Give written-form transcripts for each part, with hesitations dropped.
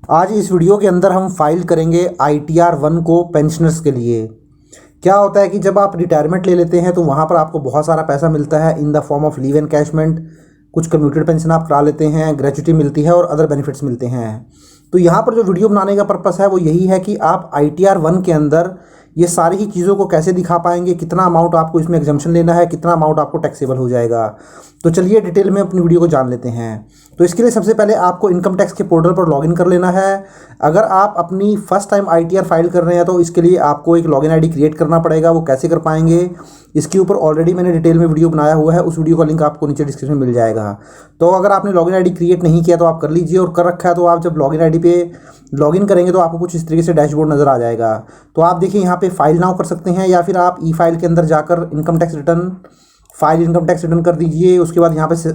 आज इस वीडियो के अंदर हम फाइल करेंगे ITR-1 को पेंशनर्स के लिए। क्या होता है कि जब आप रिटायरमेंट ले लेते हैं तो वहाँ पर आपको बहुत सारा पैसा मिलता है in the form of leave encashment. कुछ कम्यूटेड पेंशन आप करा लेते हैं, ग्रेच्युटी मिलती है और अदर बेनिफिट्स मिलते हैं। तो यहाँ पर जो वीडियो बनाने का पर्पस है वो यही है कि आप ITR-1 के अंदर ये सारी ही चीज़ों को कैसे दिखा पाएंगे, कितना अमाउंट आपको इसमें एग्जम्पशन लेना है, कितना अमाउंट आपको टैक्सेबल हो जाएगा। तो चलिए डिटेल में अपनी वीडियो को जान लेते हैं। तो इसके लिए सबसे पहले आपको इनकम टैक्स के पोर्टल पर लॉगिन कर लेना है। अगर आप अपनी फर्स्ट टाइम ITR फाइल कर रहे हैं तो इसके लिए आपको एक लॉगिन ID क्रिएट करना पड़ेगा। वो कैसे कर पाएंगे, इसके ऊपर ऑलरेडी मैंने डिटेल में वीडियो बनाया हुआ है, उस वीडियो का लिंक आपको नीचे डिस्क्रिप्शन में मिल जाएगा। तो अगर आपने लॉगिन ID क्रिएट नहीं किया तो आप कर लीजिए, और कर रखा है तो आप जब लॉगिन ID पे लॉगिन करेंगे तो आपको कुछ इस तरीके से डैशबोर्ड नज़र आ जाएगा। तो आप देखिए यहाँ पे फाइल नाउ कर सकते हैं, या फिर आप ई फाइल के अंदर जाकर इनकम टैक्स रिटर्न कर दीजिए। उसके बाद यहाँ पे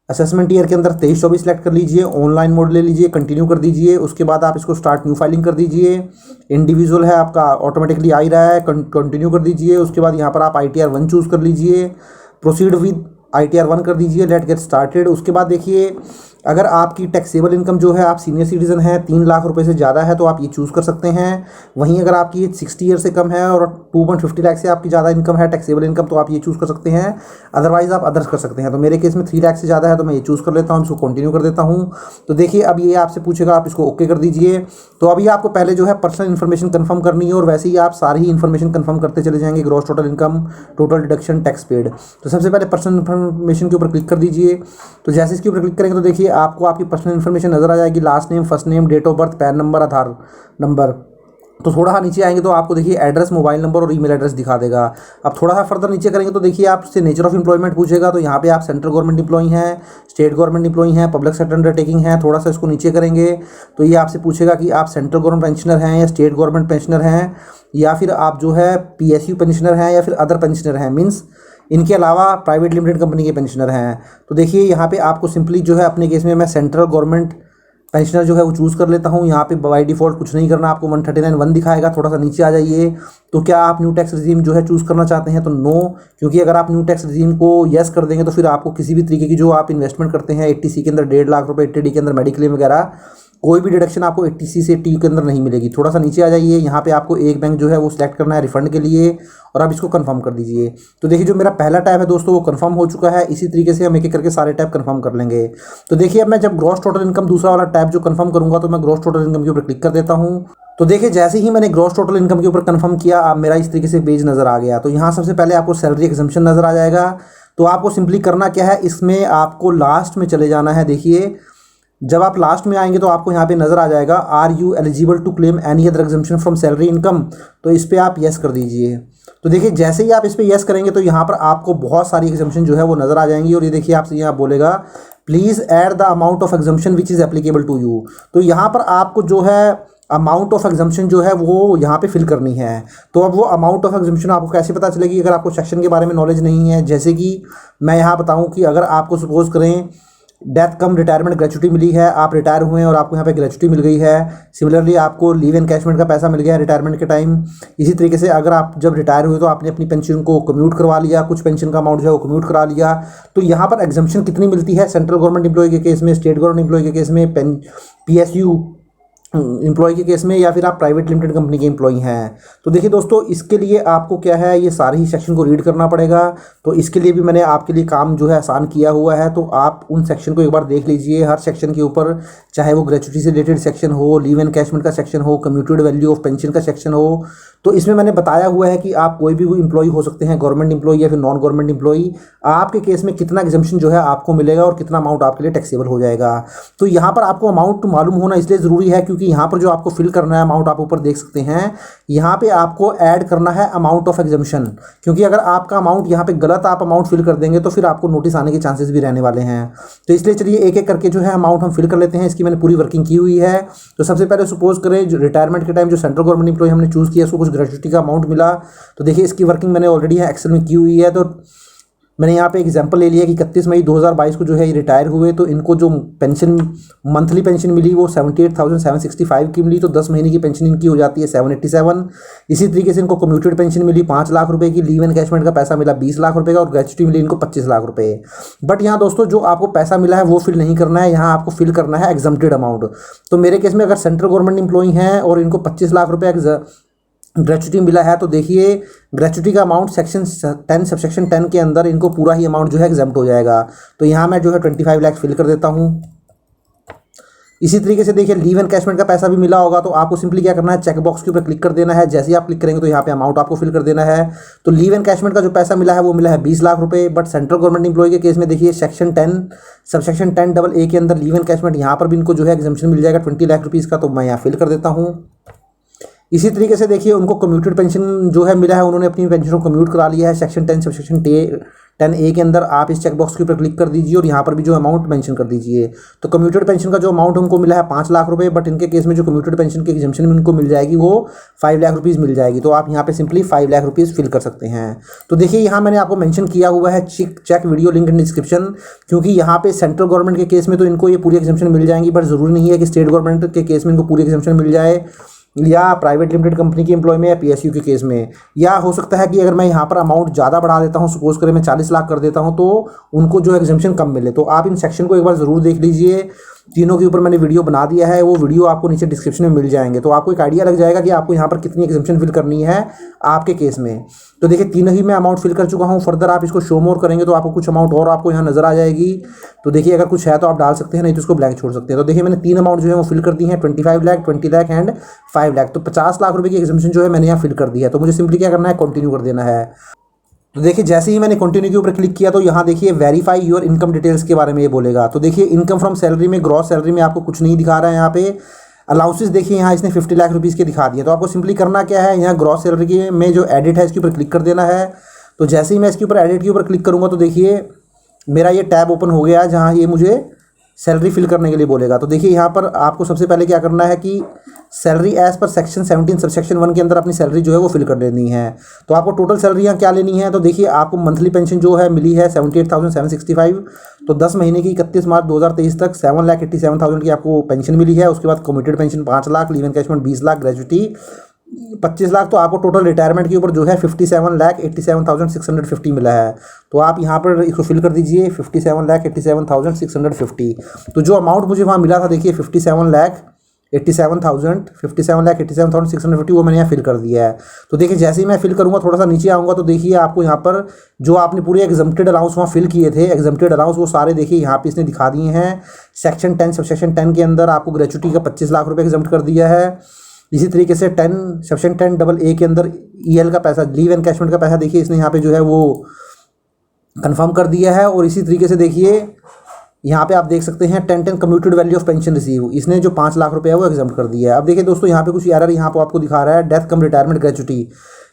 असेसमेंट ईयर के अंदर 23-24 सेलेक्ट कर लीजिए, ऑनलाइन मोड ले लीजिए, कंटिन्यू कर दीजिए। उसके बाद आप इसको स्टार्ट न्यू फाइलिंग कर दीजिए। इंडिविजुअल है आपका, ऑटोमेटिकली आ ही रहा है, कंटिन्यू कर दीजिए। उसके बाद यहाँ पर आप ITR-1 चूज़ कर लीजिए, प्रोसीड विद ITR-1 कर दीजिए, लेट गेट स्टार्टेड। उसके बाद देखिए, अगर आपकी टैक्सेबल इनकम जो है, आप सीनियर सिटीजन हैं, 3 लाख रुपए से ज़्यादा है तो आप ये चूज़ कर सकते हैं। वहीं अगर आपकी 60 ईयर से कम है और 2.50 लाख से आपकी ज़्यादा इनकम है टैक्सेबल इनकम, तो आप ये चूज़ कर सकते हैं। अदरवाइज़ आप अदर्स कर सकते हैं। तो मेरे केस में 3 लाख से ज़्यादा है तो मैं ये चूज़ कर लेता हूँ, इसको कंटिन्यू कर देता हूँ। तो देखिए अब ये आपसे पूछेगा, आप इसको ओके कर दीजिए। तो अभी आपको पहले जो है पर्सनल इन्फॉर्मेशन कन्फर्म करनी है, और वैसे ही आप सारी ही इन्फॉर्मेशन कन्फर्म करते चले जाएंगे। Gross total income, total deduction, tax paid. तो सबसे पहले पर्सनल इन्फॉर्मेशन के ऊपर क्लिक कर दीजिए। तो जैसे इसके ऊपर क्लिक करेंगे तो देखिए आपको आपकी पर्सनल इन्फॉर्मेशन नज़र आ जाएगी। Last name, first name, date of birth, PAN number, Aadhaar number. तो थोड़ा सा नीचे आएंगे तो आपको देखिए एड्रेस, मोबाइल नंबर और ईमेल एड्रेस दिखा देगा। अब थोड़ा सा फर्दर नीचे करेंगे तो देखिए आपसे नेचर ऑफ एम्प्लॉयमेंट पूछेगा। तो यहाँ पे आप सेंट्रल गवर्नमेंट एम्प्लॉई हैं, स्टेट गवर्नमेंट एम्प्लॉई हैं, पब्लिक सेक्टर अंडरटेकिंग है। थोड़ा सा इसको नीचे करेंगे तो ये आपसे पूछेगा कि आप सेंट्रल गवर्नमेंट पेंशनर हैं या स्टेट गवर्नमेंट पेंशनर हैं, या फिर आप जो है PSU पेंशनर हैं या फिर अदर पेंशनर हैं, मीन्स इनके अलावा प्राइवेट लिमिटेड कंपनी के पेंशनर हैं। तो देखिए यहाँ पे आपको सिंपली जो है, अपने केस में मैं सेंट्रल गवर्नमेंट पेंशनर जो है वो चूज़ कर लेता हूँ। यहाँ पे बाय डिफ़ॉल्ट कुछ नहीं करना, आपको 139(1) दिखाएगा। थोड़ा सा नीचे आ जाइए। तो क्या आप न्यू टैक्स रिजीम जो है चूज़ करना चाहते हैं? तो नो, क्योंकि अगर आप न्यू टैक्स रिजीम को येस कर देंगे तो फिर आपको किसी भी तरीके की जो आप इन्वेस्टमेंट करते हैं 80C के अंदर 1.5 लाख रुपये, 80D के अंदर मेडिक्लेम वगैरह, कोई भी डिडक्शन आपको 80C से 80 के अंदर नहीं मिलेगी। थोड़ा सा नीचे आ जाइए, यहाँ पे आपको एक बैंक जो है वो सिलेक्ट करना है रिफंड के लिए, और आप इसको कंफर्म कर दीजिए। तो देखिए जो मेरा पहला टैब है दोस्तों वो कंफर्म हो चुका है। इसी तरीके से हम एक एक करके सारे टैब कंफर्म कर लेंगे। तो देखिए अब मैं जब ग्रॉस टोटल इनकम दूसरा वाला टैब जो कंफर्म करूँगा तो मैं ग्रॉस टोटल इनकम के ऊपर क्लिक कर देता हूँ। तो देखिए जैसे ही मैंने ग्रॉस टोटल इनकम के ऊपर कंफर्म किया, अब मेरा इस तरीके से पेज नज़र आ गया। तो यहाँ सबसे पहले आपको सैलरी एग्जम्पशन नज़र आ जाएगा। तो आपको सिंपली करना क्या है, इसमें आपको लास्ट में चले जाना है। देखिए जब आप लास्ट में आएंगे तो आपको यहाँ पे नज़र आ जाएगा, are you eligible to claim any other exemption from salary income. तो इस पर आप येस कर दीजिए। तो देखिए जैसे ही आप इस पर येस करेंगे तो यहाँ पर आपको बहुत सारी एग्जम्पशन जो है वो नज़र आ जाएंगी, और ये देखिए आपसे यहाँ बोलेगा please add the amount of exemption which is applicable to you. तो यहाँ पर आपको जो है अमाउंट ऑफ एग्जम्पशन जो है वो यहाँ पे फिल करनी है। तो अब वो अमाउंट ऑफ एग्जम्पशन आपको कैसे पता चलेगी अगर आपको सेक्शन के बारे में नॉलेज नहीं है? जैसे कि मैं यहाँ बताऊँ कि अगर आपको सपोज करें डेथ कम रिटायरमेंट ग्रेच्युटी मिली है, आप रिटायर हुए हैं और आपको यहाँ पे ग्रेच्युटी मिल गई है। सिमिलरली आपको लीव एनकैशमेंट का पैसा मिल गया है रिटायरमेंट के टाइम। इसी तरीके से अगर आप जब रिटायर हुए तो आपने अपनी पेंशन को कम्यूट करवा लिया, कुछ पेंशन का अमाउंट जो है वो कम्यूट करा लिया। तो यहाँ पर एग्जम्पशन कितनी मिलती है सेंट्रल गवर्नमेंट एम्प्लॉय के केस में, स्टेट गवर्नमेंट एम्प्लॉय के केस में, PSU एम्प्लॉय के केस में, या फिर आप प्राइवेट लिमिटेड कंपनी के एम्प्लॉई हैं। तो देखिए दोस्तों, इसके लिए आपको क्या है, ये सारे ही सेक्शन को रीड करना पड़ेगा। तो इसके लिए भी मैंने आपके लिए काम जो है आसान किया हुआ है। तो आप उन सेक्शन को एक बार देख लीजिए। हर सेक्शन के ऊपर, चाहे वो ग्रेच्युटी से रिलेटेड सेक्शन हो, लीव एनकैशमेंट का सेक्शन हो, कम्यूटेड वैल्यू ऑफ पेंशन का सेक्शन हो, तो इसमें मैंने बताया हुआ है कि आप कोई भी एम्प्लॉई हो सकते हैं, गवर्नमेंट एम्प्लॉई या फिर नॉन गवर्नमेंट एम्प्लॉई। आपके केस में कितना एग्जम्पशन जो है आपको मिलेगा और कितना अमाउंट आपके लिए टैक्सेबल हो जाएगा। तो यहाँ पर आपको अमाउंट मालूम होना इसलिए ज़रूरी है क्योंकि यहाँ पर जो आपको फिल करना है अमाउंट, आप ऊपर देख सकते हैं, यहाँ पे आपको ऐड करना है अमाउंट ऑफ एग्जम्पशन। क्योंकि अगर आपका अमाउंट यहाँ पे गलत आप अमाउंट फिल कर देंगे तो फिर आपको नोटिस आने के चांसेस भी रहने वाले हैं। तो इसलिए चलिए एक एक करके जो है अमाउंट हम फिल कर लेते हैं। इसकी मैंने पूरी वर्किंग की हुई है। तो सबसे पहले सपोज करें जो रिटायरमेंट के टाइम जो सेंट्रल गवर्नमेंट एम्प्लॉय हमने चूज़ किया, उसको कुछ ग्रेच्युटी का अमाउंट मिला। तो देखिए इसकी वर्किंग मैंने ऑलरेडी है एक्सेल में की हुई है। तो मैंने यहाँ पे एग्जांपल ले लिया कि 31 मई 2022 को जो है ये रिटायर हुए, तो इनको जो पेंशन मंथली पेंशन मिली वो 78,765 की मिली, तो 10 महीने की पेंशन इनकी हो जाती है 787। इसी तरीके से इनको कम्यूटेड पेंशन मिली 5 लाख रुपए की, लीव एनकैशमेंट का पैसा मिला 20 लाख रुपए का, और ग्रेच्युटी मिली इनको 25 लाख रुपए। बट यहाँ दोस्तों जो आपको पैसा मिला है वो फिल नहीं करना है, यहाँ आपको फिल करना है एग्जम्प्टेड अमाउंट। तो मेरे केस में अगर सेंट्रल गवर्नमेंट एम्प्लॉई हैं और इनको 25 लाख रुपए ग्रेच्युटी मिला है, तो देखिए ग्रेच्युटी का अमाउंट सेक्शन 10 सबसेक्शन 10 के अंदर इनको पूरा ही अमाउंट जो है एग्जाम्प्ट हो जाएगा। तो यहाँ मैं जो है 25 लाख फिल कर देता हूँ। इसी तरीके से देखिए लीव एनकैशमेंट का पैसा भी मिला होगा, तो आपको सिंपली क्या करना है, चेक बॉक्स के ऊपर क्लिक कर देना है। जैसे ही आप क्लिक करेंगे तो यहाँ पे अमाउंट आपको फिल कर देना है। तो लीव एनकैशमेंट का जो पैसा मिला है वो मिला है 20 लाख रुपए। बट सेंट्रल गवर्नमेंट एम्प्लॉय के केस में देखिए सेक्शन 10 सबसेक्शन 10AA के अंदर लीव एनकैशमेंट यहाँ पर भी इनको जो है एग्जम्पशन मिल जाएगा 20 लाख रुपीज़ का, तो मैं यहाँ फिल कर देता हूँ। इसी तरीके से देखिए उनको कम्यूटेड पेंशन जो है मिला है, उन्होंने अपनी पेंशन को कम्यूट करा लिया है सेक्शन 10 सबसेक्शन 10A के अंदर। आप इस चेक बॉक्स के ऊपर क्लिक कर दीजिए और यहाँ पर भी जो अमाउंट मेंशन कर दीजिए। तो कम्यूटेड पेंशन का जो अमाउंट उनको मिला है 5 लाख रुपए, बट इनके केस में जो कम्यूटेड पेंशन के एग्जम्पशन में इनको मिल जाएगी वो 5 लाख रुपीज़ मिल जाएगी। तो आप यहाँ पे सिंपली 5 लाख रुपीज़ फिल कर सकते हैं। तो देखिए यहाँ मैंने आपको मेंशन किया हुआ है check video link in description, क्योंकि यहाँ पे सेंट्रल गवर्नमेंट के केस में तो इनको ये पूरी एग्जम्पशन मिल जाएंगी, बट ज़रूरी नहीं है कि स्टेट गवर्नमेंट के केस में इनको पूरी एग्जम्पशन मिल जाए, या प्राइवेट लिमिटेड कंपनी की एम्प्लॉय में, या PSU के केस में। या हो सकता है कि अगर मैं यहाँ पर अमाउंट ज़्यादा बढ़ा देता हूँ, सपोज करें मैं 40 लाख कर देता हूँ, तो उनको जो एग्जम्पशन कम मिले। तो आप इन सेक्शन को एक बार ज़रूर देख लीजिए। तीनों के ऊपर मैंने वीडियो बना दिया है, वो वीडियो आपको नीचे डिस्क्रिप्शन में मिल जाएंगे, तो आपको एक आइडिया लग जाएगा कि आपको यहाँ पर कितनी एग्जम्पशन फिल करनी है आपके केस में। तो देखिए तीनों ही मैं अमाउंट फिल कर चुका हूँ। फर्दर आप इसको शो मोर करेंगे तो आपको कुछ अमाउंट और आपको यहाँ नजर आ जाएगी। तो देखिए अगर कुछ है तो आप डाल सकते हैं, नहीं तो उसको ब्लैंक छोड़ सकते हैं। तो देखिए मैंने 3 अमाउंट जो है वो फिल कर दी है, 25 लाख, 20 लाख एंड 5 लाख। तो 50 लाख रुपए की एग्जम्पशन जो है मैंने यहाँ फिल कर दी है। तो मुझे सिंपली क्या करना है, कंटिन्यू कर देना है। तो देखिए जैसे ही मैंने कंटिन्यू के ऊपर क्लिक किया तो यहाँ देखिए वेरीफाई योर इनकम डिटेल्स के बारे में ये बोलेगा। तो देखिए इनकम फ्रॉम सैलरी में, ग्रॉस सैलरी में आपको कुछ नहीं दिखा रहा है। यहाँ पे अलाउंसेस देखिए यहाँ इसने 50 लाख रुपीज़ के दिखा दिए। तो आपको सिंपली करना क्या है, यहाँ ग्रॉस सैलरी की में जो एडिट है इसके ऊपर क्लिक कर देना है। तो जैसे ही मैं इसके ऊपर एडिट के ऊपर क्लिक करूँगा तो देखिए मेरा ये टैब ओपन हो गया जहाँ ये मुझे सैलरी फिल करने के लिए बोलेगा। तो देखिए यहाँ पर आपको सबसे पहले क्या करना है कि salary as per section 17 subsection 1 के अंदर अपनी सैलरी जो है वो फिल कर लेनी है। तो आपको टोटल सैलरी यहाँ क्या लेनी है, तो देखिए आपको मंथली पेंशन जो है मिली है 78,765। तो 10 महीने की 31 मार्च 2023 तक 7,87,000 की आपको पेंशन मिली है। उसके बाद committed pension 5 lakh, leave encashment 20 lakh, gratuity 25 lakh. तो आपको टोटल रिटायरमेंट के ऊपर जो है 57,87,650 मिला है। तो आप यहाँ पर इसको फिल कर दीजिए 57,87,650। तो जो अमाउंट मुझे वहाँ मिला था देखिए 57,87,650 वो मैंने यहाँ फिल कर दिया है। तो देखिए जैसे ही मैं फिल करूँगा थोड़ा सा नीचे आऊँगा तो देखिए आपको यहाँ पर जो आपने पूरे एग्जम्प्टेड अलाउंस वहाँ फिल किए थे, एग्जम्प्टेड अलाउंस वो सारे देखिए यहाँ पे इसने दिखा दिए हैं। सेक्शन 10 सबसेक्शन 10 के अंदर आपको ग्रेच्युटी का 25 लाख रुपये एग्जम्प्ट कर दिया है। इसी तरीके से 10 सेक्शन 10AA के अंदर EL का पैसा, लीव एनकैशमेंट का पैसा देखिए इसने यहाँ पे जो है वो कंफर्म कर दिया है। और इसी तरीके से देखिए यहाँ पे आप देख सकते हैं 10 commuted value of pension receive, इसने जो 5 लाख रुपए है वो एग्जाम्प्ट कर दिया है। अब देखिए दोस्तों यहाँ पे कुछ एरर यहाँ पे आपको दिखा रहा है, death cum retirement gratuity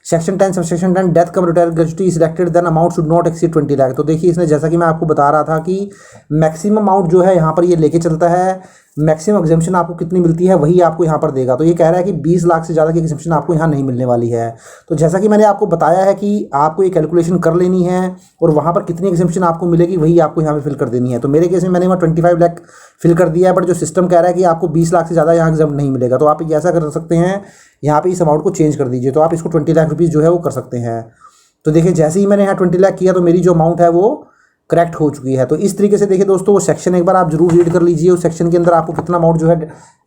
section 10 subsection 10 death cum retirement gratuity selected then amount should not exceed 20 lakh. तो देखिए इसने जैसा कि मैं आपको बता रहा था कि मैक्सिमम अमाउंट जो है यहाँ पर ये लेके चलता है, मैक्सिमम एग्जम्पशन आपको कितनी मिलती है वही आपको यहाँ पर देगा। तो ये कह रहा है कि 20 लाख से ज़्यादा की एग्जम्पशन आपको यहाँ नहीं मिलने वाली है। तो जैसा कि मैंने आपको बताया है कि आपको ये कैलकुलेशन कर लेनी है और वहाँ पर कितनी एग्जम्पशन आपको मिलेगी वही आपको यहाँ पे फिल कर देनी है। तो मेरे केस में मैंने वहाँ 25 लाख फिल कर दिया है, बट जो सिस्टम कह रहा है कि आपको 20 लाख से ज़्यादा यहाँ एग्जाम नहीं मिलेगा। तो आप ऐसा कर सकते हैं, यहाँ पे इस अमाउंट को चेंज कर दीजिए। तो आप इसको 20 लाख रुपीज़ जो है वो कर सकते हैं। तो देखिए जैसे ही मैंने यहाँ 20 लाख किया तो मेरी जो अमाउंट है वो करेक्ट हो चुकी है। तो इस तरीके से देखिए दोस्तों वो सेक्शन एक बार आप जरूर रीड कर लीजिए, उस सेक्शन के अंदर आपको कितना अमाउंट जो है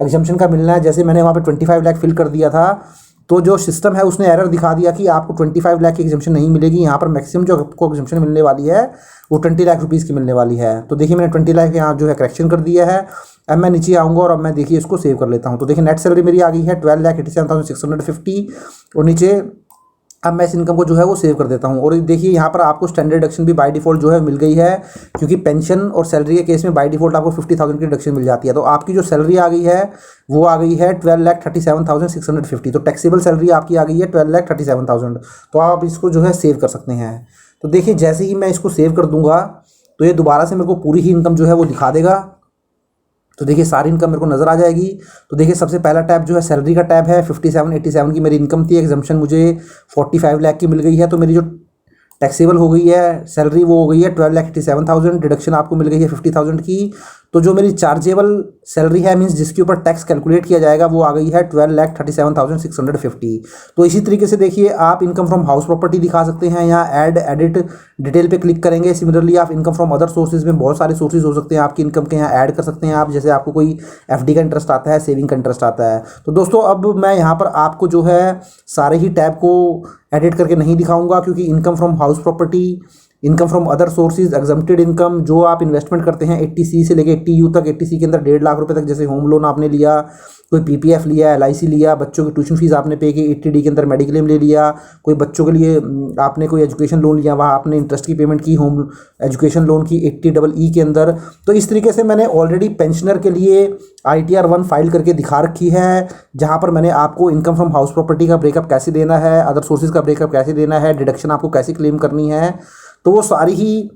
एग्जम्पशन का मिलना है। जैसे मैंने वहाँ पे 25 लाख फिल कर दिया था तो जो सिस्टम है उसने एरर दिखा दिया कि आपको 25 लाख की एग्जम्पशन नहीं मिलेगी। यहाँ पर मैक्सिमम जो आपको एग्जम्पशन मिलने वाली है वो 20 लाख रुपीज़ की मिलने वाली है। तो देखिए मैंने 20 लाख यहाँ जो है करेक्शन कर दिया है। अब मैं नीचे आऊँगा और अब मैं देखिए इसको सेव कर लेता हूँ। तो देखिए नेट सैलरी मेरी आ गई है 12,87,650 और नीचे अब मैं इस इनकम को जो है वो सेव कर देता हूँ। और देखिए यहाँ पर आपको स्टैंडर्ड डिडक्शन भी बाय डिफ़ॉल्ट जो है मिल गई है, क्योंकि पेंशन और सैलरी के केस में बाय डिफ़ॉल्ट आपको 50,000 की डिडक्शन मिल जाती है। तो आपकी जो सैलरी आ गई है वो आ गई है 12,37,650। तो टैक्सेबल सैलरी आपकी आ गई है 12,37,000। तो आप इसको जो है सेव कर सकते हैं। तो देखिए जैसे ही मैं इसको सेव कर दूँगा तो ये दोबारा से मेरे को पूरी ही इनकम जो है वो दिखा देगा। तो देखिए सारी इनकम मेरे को नज़र आ जाएगी। तो देखिए सबसे पहला टैब जो है सैलरी का टैब है, 57,87 की मेरी इनकम थी, एग्जम्पशन मुझे 45 लाख की मिल गई है। तो मेरी जो टैक्सेबल हो गई है, सैलरी वो हो गई है 12,87,000, डिडक्शन आपको मिल गई है 50,000 की। तो जो मेरी चार्जेबल सैलरी है मीन्स जिसके ऊपर टैक्स कैलकुलेट किया जाएगा वो आ गई है 12,37,650। तो इसी तरीके से देखिए आप इनकम फ्रॉम हाउस प्रॉपर्टी दिखा सकते हैं, यहाँ ऐड एडिट डिटेल पे क्लिक करेंगे। सिमिलरली आप इनकम फ्रॉम अदर सोर्सेज में बहुत सारे सोर्सेज हो सकते हैं आपकी इनकम के, यहाँ ऐड कर सकते हैं आप। जैसे आपको कोई एफडी का इंटरेस्ट आता है, सेविंग का इंटरेस्ट आता है। तो दोस्तों अब मैं यहाँ पर आपको जो है सारे ही टैब को एडिट करके नहीं दिखाऊंगा, क्योंकि income from house property, income from other sources, exempted income, जो आप इन्वेस्टमेंट करते हैं 80C से लेकर 80U तक, 80C के अंदर 1.5 लाख रुपए तक, जैसे होम लोन आपने लिया, कोई पीपीएफ लिया, LIC लिया, बच्चों की ट्यूशन फीस आपने पे की, 80D के अंदर मेडिक्लेम ले लिया, कोई बच्चों के लिए आपने कोई एजुकेशन लोन लिया, वहाँ आपने इंटरेस्ट की पेमेंट की, होम एजुकेशन लोन की 80EE के अंदर। तो इस तरीके से मैंने ऑलरेडी पेंशनर के लिए ITR 1 फाइल करके दिखा रखी है, जहाँ पर मैंने आपको इनकम फ्रॉम हाउस प्रॉपर्टी का ब्रेकअप कैसे देना है, अदर सोर्सेज का ब्रेकअप कैसे देना है, डिडक्शन आपको कैसे क्लेम करनी है, तो वो सारी ही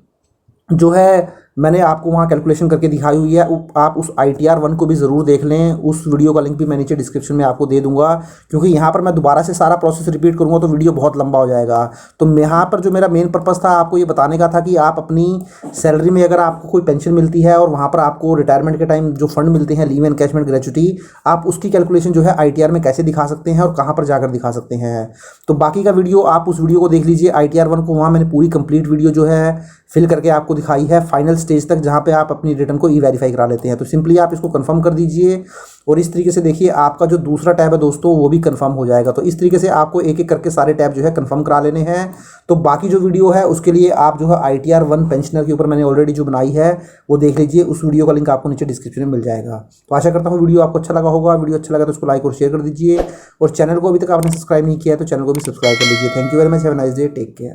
जो है मैंने आपको वहाँ कैलकुलेशन करके दिखाई हुई है। आप उस ITR 1 को भी ज़रूर देख लें, उस वीडियो का लिंक भी मैं नीचे डिस्क्रिप्शन में आपको दे दूंगा, क्योंकि यहाँ पर मैं दोबारा से सारा प्रोसेस रिपीट करूँगा तो वीडियो बहुत लंबा हो जाएगा। तो यहाँ पर जो मेरा मेन पर्पज़ था आपको ये बताने का था कि आप अपनी सैलरी में अगर आपको कोई पेंशन मिलती है और वहाँ पर आपको रिटायरमेंट के टाइम जो फंड मिलते हैं, लीव एनकैशमेंट ग्रेच्युटी, आप उसकी कैलकुलेशन जो है ITR में कैसे दिखा सकते हैं और कहाँ पर जाकर दिखा सकते हैं। तो बाकी का वीडियो आप उस वीडियो को देख लीजिए ITR 1 को, वहाँ मैंने पूरी कंप्लीट वीडियो जो है फिल करके आपको दिखाई है फाइनल स्टेज तक, जहाँ पे आप अपनी रिटर्न को ई-वेरीफाई करा लेते हैं। तो सिंपली आप इसको कंफर्म कर दीजिए और इस तरीके से देखिए आपका जो दूसरा टैब है दोस्तों वो भी कंफर्म हो जाएगा। तो इस तरीके से आपको एक एक करके सारे टैब जो है कंफर्म करा लेने हैं। तो बाकी जो वीडियो है उसके लिए आप जो है ITR 1 पेंशनर के ऊपर मैंने ऑलरेडी जो बनाई है वो देख लीजिए, उस वीडियो का लिंक आपको नीचे डिस्क्रिप्शन में मिल जाएगा। तो आशा करता हूँ वीडियो आपको अच्छा लगा होगा। वीडियो अच्छा लगा तो उसको लाइक और शेयर कर दीजिए, और चैनल को अभी तक आपने सब्सक्राइब नहीं किया है तो चैनल को भी सब्सक्राइब कर लीजिए। Thank you very much, have a nice day, take care.